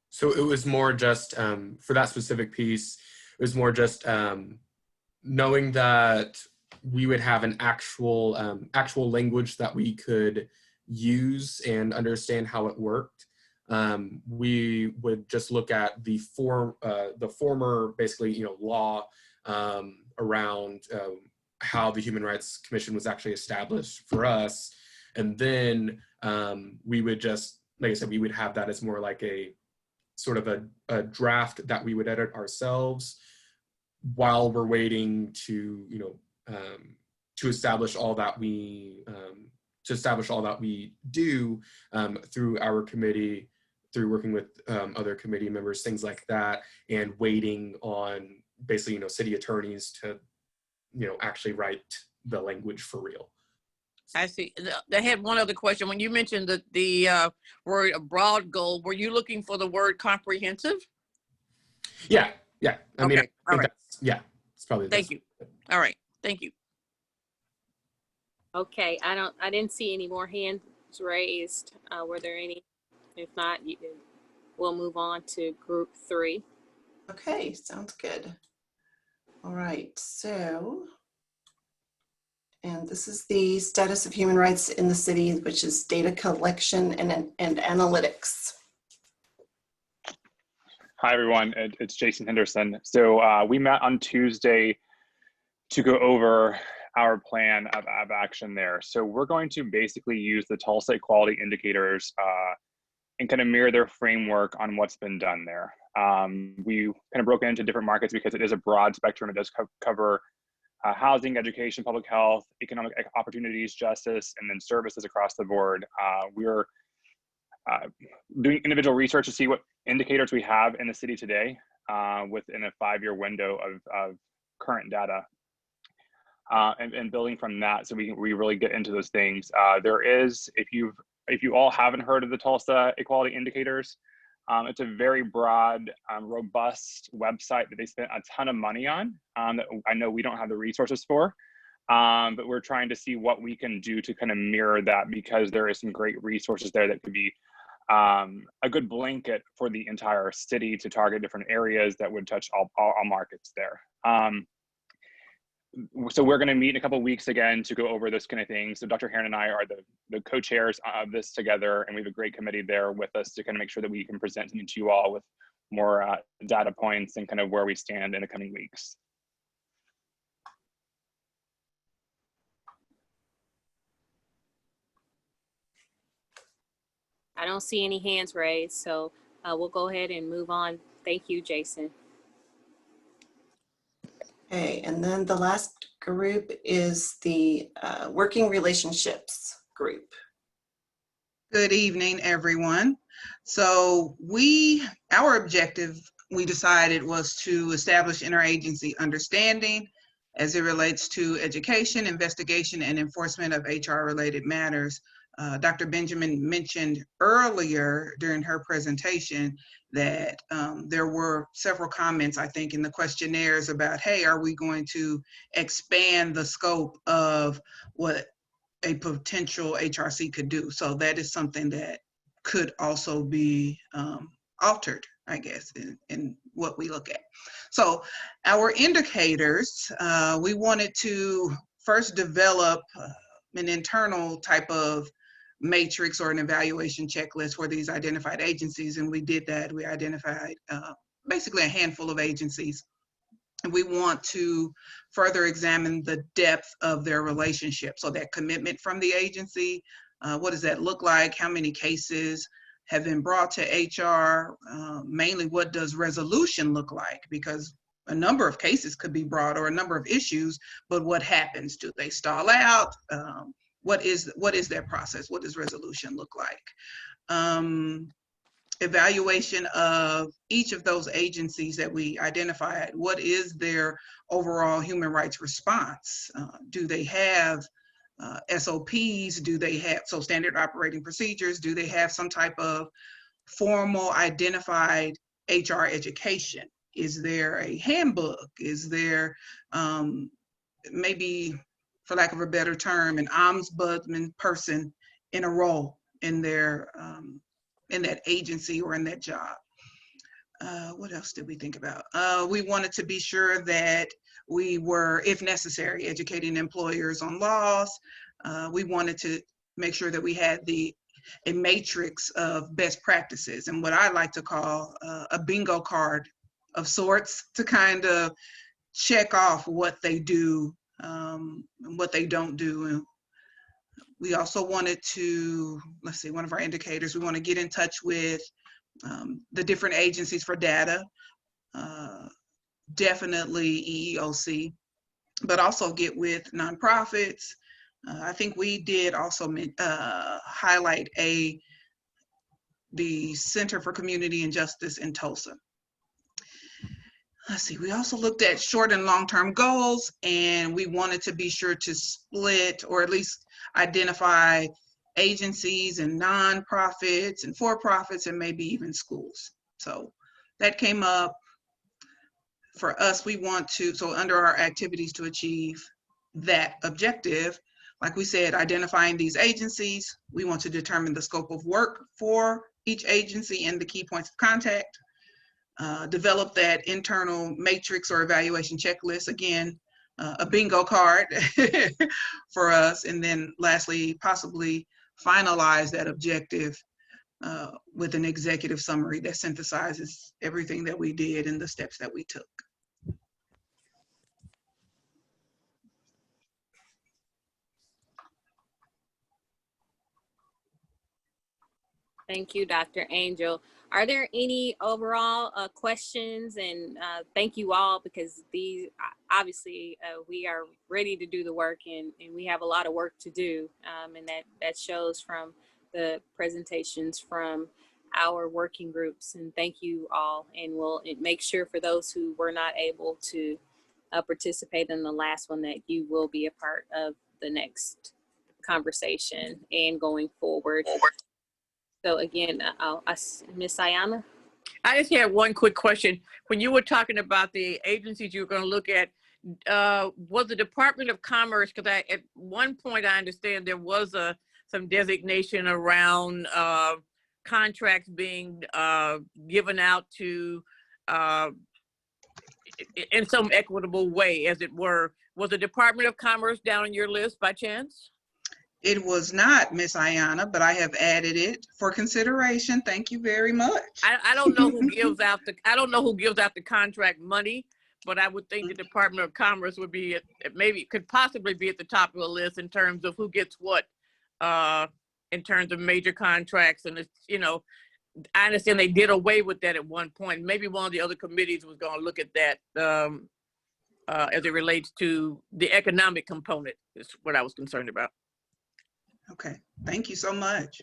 So it was more just, for that specific piece, it was more just knowing that we would have an actual language that we could use and understand how it worked. We would just look at the former, basically, law around how the Human Rights Commission was actually established for us. And then we would just, like I said, we would have that as more like a sort of a draft that we would edit ourselves while we're waiting to, to establish all that we do through our committee, through working with other committee members, things like that, and waiting on basically, city attorneys to, actually write the language for real. I see. I had one other question. When you mentioned the word a broad goal, were you looking for the word comprehensive? Yeah. I mean, okay. All right. It's probably. Thank you. All right. Thank you. Okay, I didn't see any more hands raised. Were there any? If not, we'll move on to group 3. Okay, sounds good. All right, so, and this is the status of human rights in the city, which is data collection and analytics. Hi, everyone. It's Jason Henderson. So we met on Tuesday to go over our plan of action there. So we're going to basically use the Tulsa equality indicators and kind of mirror their framework on what's been done there. We kind of broke it into different markets because it is a broad spectrum. It does cover housing, education, public health, economic opportunities, justice, and then services across the board. We're doing individual research to see what indicators we have in the city today within a 5-year window of current data. And building from that, so we really get into those things. There is, if you all haven't heard of the Tulsa Equality Indicators, it's a very broad, robust website that they spent a ton of money on that I know we don't have the resources for, but we're trying to see what we can do to kind of mirror that, because there is some great resources there that could be a good blanket for the entire city to target different areas that would touch all markets there. So we're going to meet in a couple of weeks again to go over this kind of thing. So Dr. Heron and I are the co-chairs of this together, and we have a great committee there with us to kind of make sure that we can present something to you all with more data points and kind of where we stand in the coming weeks. I don't see any hands raised, so we'll go ahead and move on. Thank you, Jason. Okay, and then the last group is the working relationships group. Good evening, everyone. So our objective, we decided, was to establish interagency understanding as it relates to education, investigation, and enforcement of HR-related matters. Dr. Benjamin mentioned earlier during her presentation that there were several comments, I think, in the questionnaires about, hey, are we going to expand the scope of what a potential HRC could do? So that is something that could also be altered, I guess, in what we look at. So our indicators, we wanted to first develop an internal type of matrix or an evaluation checklist for these identified agencies, and we did that. We identified basically a handful of agencies. And we want to further examine the depth of their relationship. So that commitment from the agency, what does that look like? How many cases have been brought to HR? Mainly, what does resolution look like? Because a number of cases could be brought, or a number of issues, but what happens? Do they stall out? What is their process? What does resolution look like? Evaluation of each of those agencies that we identified. What is their overall human rights response? Do they have SOPs? Do they have, so standard operating procedures? Do they have some type of formal identified HR education? Is there a handbook? Is there maybe, for lack of a better term, an ombudsman person in a role in their in that agency or in that job? What else did we think about? We wanted to be sure that we were, if necessary, educating employers on laws. We wanted to make sure that we had a matrix of best practices, and what I like to call a bingo card of sorts, to kind of check off what they do and what they don't do. And we also wanted to, let's see, one of our indicators, we want to get in touch with the different agencies for data, definitely EEOC, but also get with nonprofits. I think we did also highlight the Center for Community and Justice in Tulsa. Let's see, we also looked at short and long-term goals, and we wanted to be sure to split, or at least identify, agencies and nonprofits and for-profits, and maybe even schools. So that came up. For us, we want to, so under our activities to achieve that objective, like we said, identifying these agencies, we want to determine the scope of work for each agency and the key points of contact. Develop that internal matrix or evaluation checklist, again, a bingo card for us. And then lastly, possibly finalize that objective with an executive summary that synthesizes everything that we did and the steps that we took. Thank you, Dr. Angel. Are there any overall questions? And thank you all, because these obviously we are ready to do the work, and we have a lot of work to do, and that shows from the presentations from our working groups. And thank you all, and we'll make sure for those who were not able to participate in the last one that you will be a part of the next conversation and going forward. So again, Miss Ayana. I just had one quick question. When you were talking about the agencies you were going to look at, was the Department of Commerce, because at one point I understand there was some designation around contracts being given out to in some equitable way, as it were. Was the Department of Commerce down on your list by chance? It was not, Miss Ayana, but I have added it for consideration. Thank you very much. I don't know who gives out the contract money, but I would think the Department of Commerce would be could possibly be at the top of the list in terms of who gets what, in terms of major contracts. And it's, I understand they did away with that at one point. Maybe one of the other committees was going to look at that as it relates to the economic component, is what I was concerned about. Okay, thank you so much.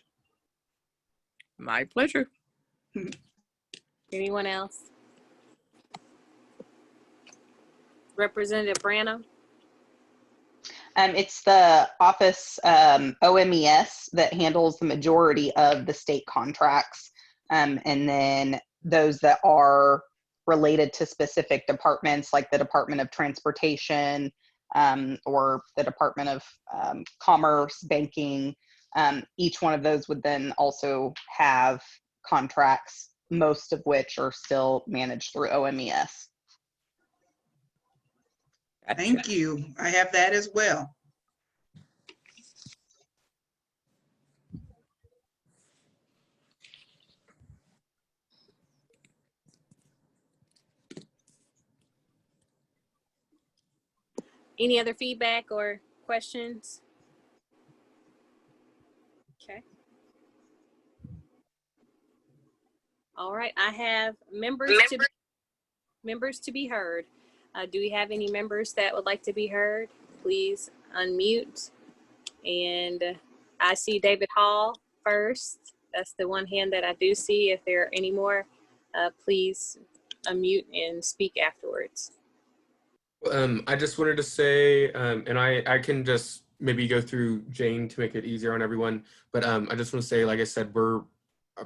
My pleasure. Anyone else? Representative Branham. It's the office OMES that handles the majority of the state contracts, and then those that are related to specific departments, like the Department of Transportation, or the Department of Commerce, Banking. Each one of those would then also have contracts, most of which are still managed through OMES. Thank you. I have that as well. Any other feedback or questions? Okay. All right, I have members to be heard. Do we have any members that would like to be heard? Please unmute. And I see David Hall first. That's the one hand that I do see. If there are any more, please unmute and speak afterwards. I just wanted to say, and I can just maybe go through Jane to make it easier on everyone, but I just want to say, like I said, our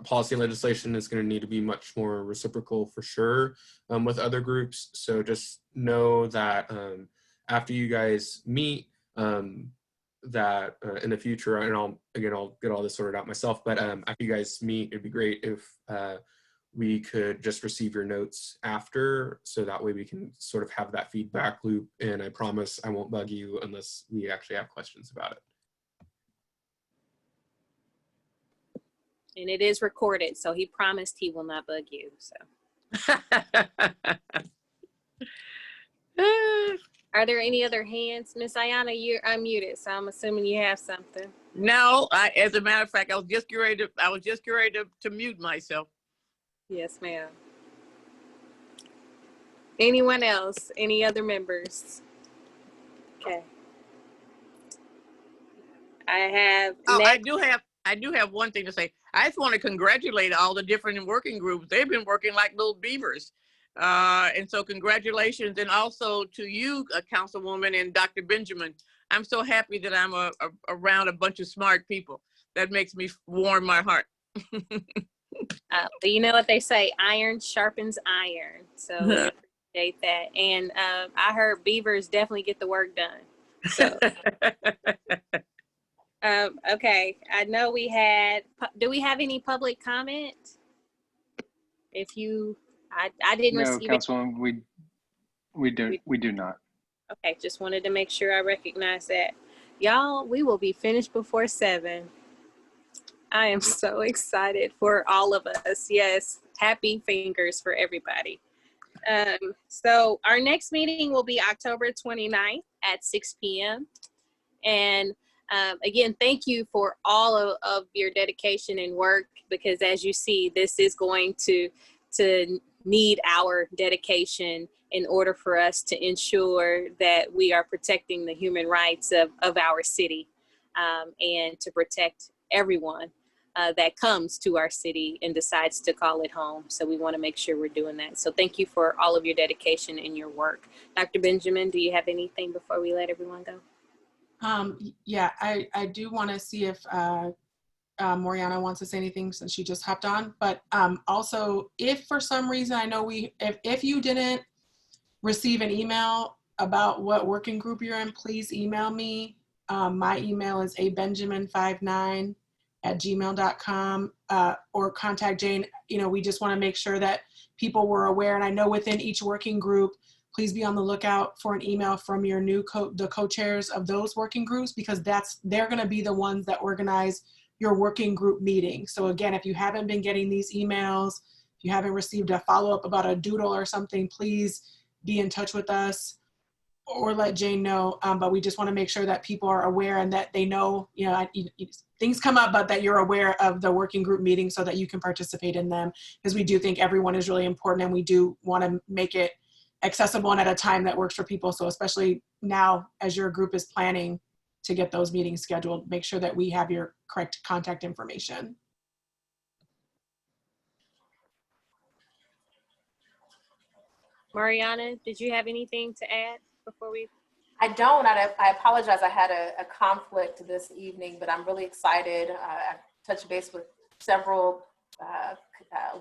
policy and legislation is going to need to be much more reciprocal for sure with other groups. So just know that after you guys meet, that in the future, and I'll get all this sorted out myself, but after you guys meet, it'd be great if we could just receive your notes after, so that way we can sort of have that feedback loop. And I promise I won't bug you unless we actually have questions about it. And it is recorded, so he promised he will not bug you. So, are there any other hands? Miss Ayana, you're unmuted, so I'm assuming you have something. No, as a matter of fact, I was just getting ready to mute myself. Yes, ma'am. Anyone else? Any other members? Okay. I have. Oh, I do have one thing to say. I just want to congratulate all the different working groups. They've been working like little beavers. And so congratulations. And also to you, Councilwoman, and Dr. Benjamin. I'm so happy that I'm around a bunch of smart people. That makes me warm my heart. But you know what they say, iron sharpens iron. So we appreciate that. And I heard beavers definitely get the work done. So, okay, I know we had, do we have any public comment? If you, I didn't receive it. No, Councilwoman, we do not. Okay, just wanted to make sure I recognize that. Y'all, we will be finished before 7. I am so excited for all of us. Yes, happy fingers for everybody. So our next meeting will be October 29th at 6 p.m. And Again, thank you for all of your dedication and work, because as you see, this is going to need our dedication in order for us to ensure that we are protecting the human rights of our city, and to protect everyone that comes to our city and decides to call it home. So we want to make sure we're doing that. So thank you for all of your dedication and your work. Dr. Benjamin, do you have anything before we let everyone go? Yeah, I do want to see if Moriana wants to say anything since she just hopped on. But also, if for some reason, I know if you didn't receive an email about what working group you're in, please email me. My email is abenjamin59@gmail.com, or contact Jane. We just want to make sure that people were aware. And I know within each working group, please be on the lookout for an email from your the co-chairs of those working groups, because they're going to be the ones that organize your working group meeting. So again, if you haven't been getting these emails, if you haven't received a follow-up about a doodle or something, please be in touch with us or let Jane know. But we just want to make sure that people are aware and that they know, things come up, but that you're aware of the working group meeting so that you can participate in them, because we do think everyone is really important and we do want to make it accessible and at a time that works for people. So especially now, as your group is planning to get those meetings scheduled, make sure that we have your correct contact information. Mariana, did you have anything to add before we? I don't. I apologize. I had a conflict this evening, but I'm really excited. I touched base with several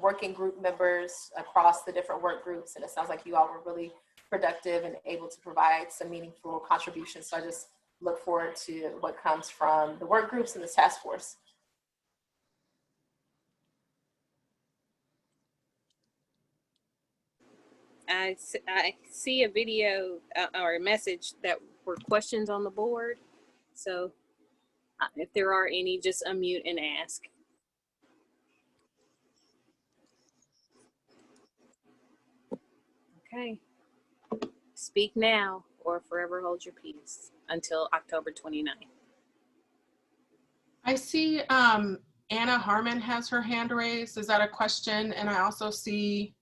working group members across the different work groups, and it sounds like you all were really productive and able to provide some meaningful contributions. So I just look forward to what comes from the work groups and the task force. I see a video or a message that were questions on the board. So if there are any, just unmute and ask. Okay. Speak now or forever hold your peace until October 29th. I see Anna Harmon has her hand raised. Is that a question? And I also see,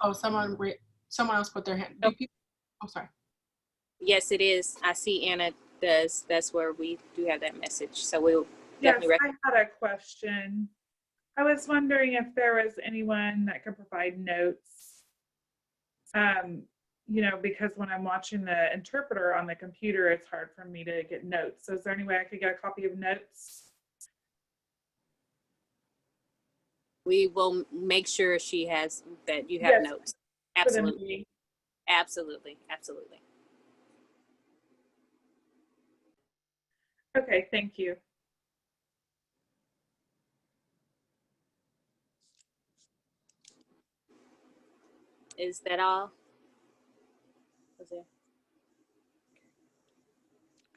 oh, someone else put their hand. Oh, sorry. Yes, it is. I see Anna does. That's where we do have that message. So we'll definitely. Yes, I had a question. I was wondering if there was anyone that could provide notes. Because when I'm watching the interpreter on the computer, it's hard for me to get notes. So is there any way I could get a copy of notes? We will make sure she has that. You have notes. Absolutely. Absolutely. Absolutely. Okay, thank you. Is that all?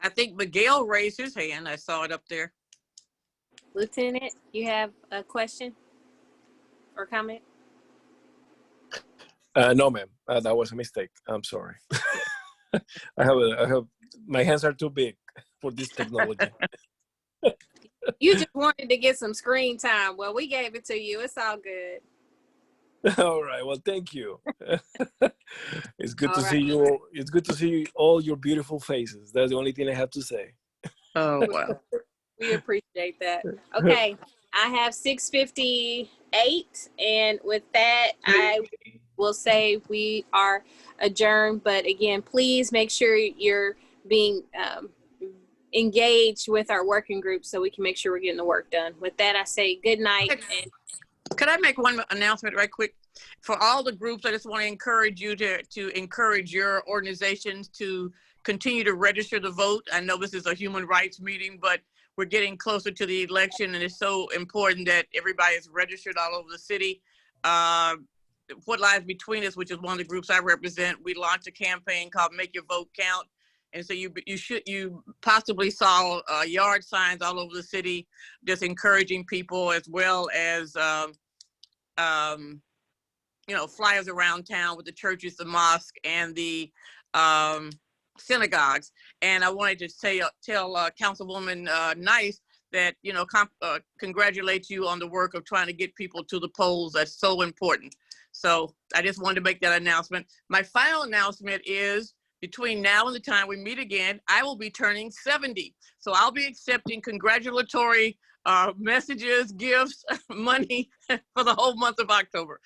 I think Miguel raised his hand. I saw it up there. Lieutenant, you have a question or comment? No, ma'am. That was a mistake. I'm sorry. I have my hands are too big for this technology. You just wanted to get some screen time. Well, we gave it to you. It's all good. All right. Well, thank you. It's good to see you all. It's good to see all your beautiful faces. That's the only thing I have to say. Oh, wow. We appreciate that. Okay. I have 6:58. And with that, I will say we are adjourned. But again, please make sure you're being engaged with our working group so we can make sure we're getting the work done. With that, I say good night. And could I make one announcement right quick? For all the groups, I just want to encourage you to encourage your organizations to continue to register to vote. I know this is a human rights meeting, but we're getting closer to the election, and it's so important that everybody is registered all over the city. What Lies Between Us, which is one of the groups I represent, we launched a campaign called Make Your Vote Count. And so you possibly saw yard signs all over the city, just encouraging people, as well as flyers around town with the churches, the mosque, and the synagogues. And I wanted to tell Councilwoman Nice that, congratulate you on the work of trying to get people to the polls. That's so important. So I just wanted to make that announcement. My final announcement is between now and the time we meet again, I will be turning 70. So I'll be accepting congratulatory messages, gifts, money for the whole month of October.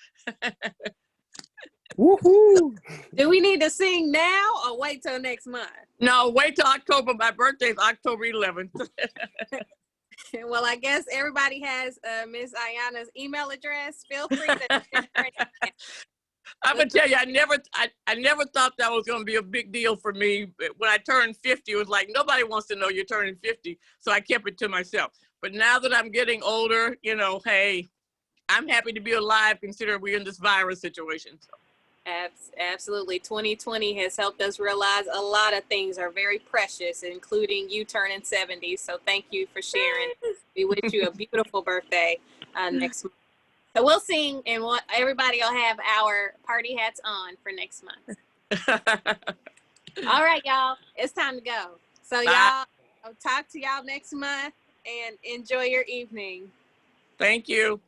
Woohoo! Do we need to sing now or wait till next month? No, wait till October. My birthday is October 11th. Well, I guess everybody has Miss Ayana's email address. Feel free to. I'm gonna tell you, I never thought that was gonna be a big deal for me. When I turned 50, it was like nobody wants to know you're turning 50, so I kept it to myself. But now that I'm getting older, hey, I'm happy to be alive considering we're in this virus situation. So. Absolutely. 2020 has helped us realize a lot of things are very precious, including you turning 70. So thank you for sharing. We wish you a beautiful birthday next month. So we'll sing, and everybody will have our party hats on for next month. All right, y'all. It's time to go. So y'all, I'll talk to y'all next month, and enjoy your evening. Thank you.